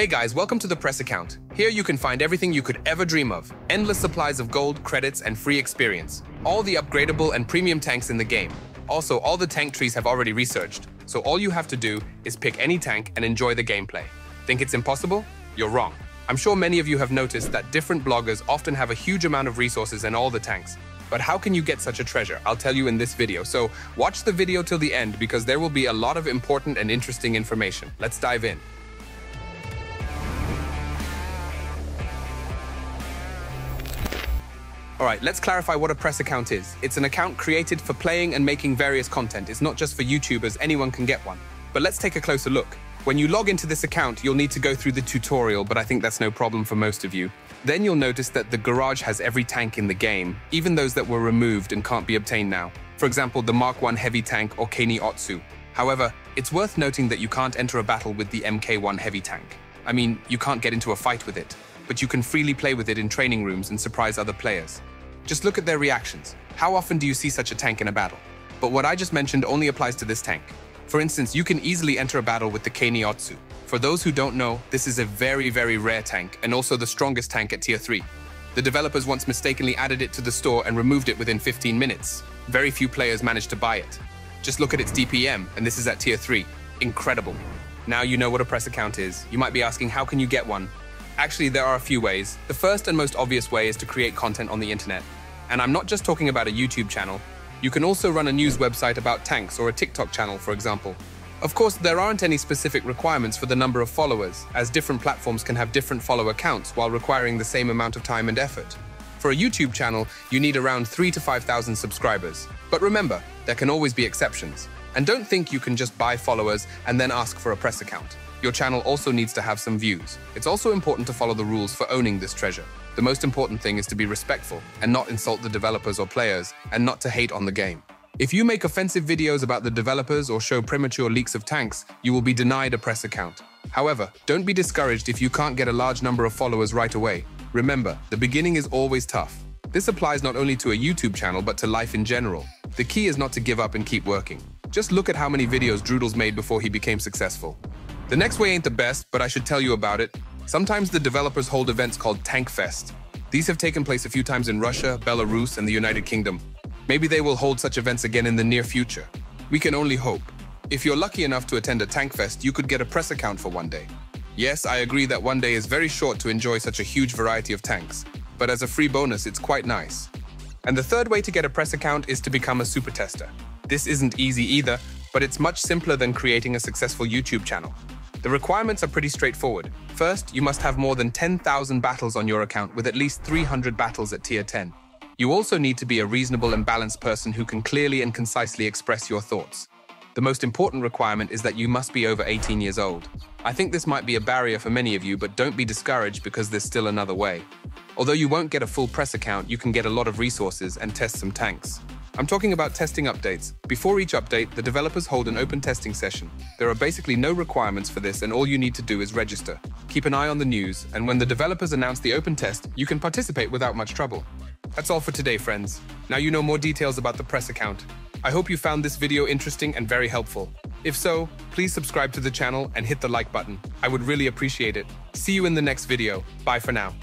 Hey guys, welcome to the press account. Here you can find everything you could ever dream of. Endless supplies of gold, credits, and free experience. All the upgradable and premium tanks in the game. Also, all the tank trees have already researched, so all you have to do is pick any tank and enjoy the gameplay. Think it's impossible? You're wrong. I'm sure many of you have noticed that different bloggers often have a huge amount of resources and all the tanks. But how can you get such a treasure? I'll tell you in this video, so watch the video till the end because there will be a lot of important and interesting information. Let's dive in. Alright, let's clarify what a press account is. It's an account created for playing and making various content. It's not just for YouTubers, anyone can get one. But let's take a closer look. When you log into this account, you'll need to go through the tutorial, but I think that's no problem for most of you. Then you'll notice that the garage has every tank in the game, even those that were removed and can't be obtained now. For example, the Mark 1 heavy tank or Keni Otsu. However, it's worth noting that you can't enter a battle with the MK1 heavy tank. I mean, you can't get into a fight with it, but you can freely play with it in training rooms and surprise other players. Just look at their reactions. How often do you see such a tank in a battle? But what I just mentioned only applies to this tank. For instance, you can easily enter a battle with the Keni Otsu. For those who don't know, this is a very rare tank and also the strongest tank at tier 3. The developers once mistakenly added it to the store and removed it within 15 minutes. Very few players managed to buy it. Just look at its DPM, and this is at tier 3. Incredible. Now you know what a press account is. You might be asking, how can you get one? Actually, there are a few ways. The first and most obvious way is to create content on the internet. And I'm not just talking about a YouTube channel. You can also run a news website about tanks or a TikTok channel, for example. Of course, there aren't any specific requirements for the number of followers, as different platforms can have different follower counts while requiring the same amount of time and effort. For a YouTube channel, you need around 3,000 to 5,000 subscribers. But remember, there can always be exceptions. And don't think you can just buy followers and then ask for a press account. Your channel also needs to have some views. It's also important to follow the rules for owning this treasure. The most important thing is to be respectful and not insult the developers or players, and not to hate on the game. If you make offensive videos about the developers or show premature leaks of tanks, you will be denied a press account. However, don't be discouraged if you can't get a large number of followers right away. Remember, the beginning is always tough. This applies not only to a YouTube channel but to life in general. The key is not to give up and keep working. Just look at how many videos Droodles made before he became successful. The next way ain't the best, but I should tell you about it. Sometimes the developers hold events called Tank Fest. These have taken place a few times in Russia, Belarus, and the United Kingdom. Maybe they will hold such events again in the near future. We can only hope. If you're lucky enough to attend a Tank Fest, you could get a press account for one day. Yes, I agree that one day is very short to enjoy such a huge variety of tanks, but as a free bonus, it's quite nice. And the third way to get a press account is to become a super tester. This isn't easy either, but it's much simpler than creating a successful YouTube channel. The requirements are pretty straightforward. First, you must have more than 10,000 battles on your account with at least 300 battles at tier 10. You also need to be a reasonable and balanced person who can clearly and concisely express your thoughts. The most important requirement is that you must be over 18 years old. I think this might be a barrier for many of you, but don't be discouraged because there's still another way. Although you won't get a full press account, you can get a lot of resources and test some tanks. I'm talking about testing updates. Before each update, the developers hold an open testing session. There are basically no requirements for this, and all you need to do is register. Keep an eye on the news, and when the developers announce the open test, you can participate without much trouble. That's all for today, friends. Now you know more details about the press account. I hope you found this video interesting and very helpful. If so, please subscribe to the channel and hit the like button. I would really appreciate it. See you in the next video. Bye for now.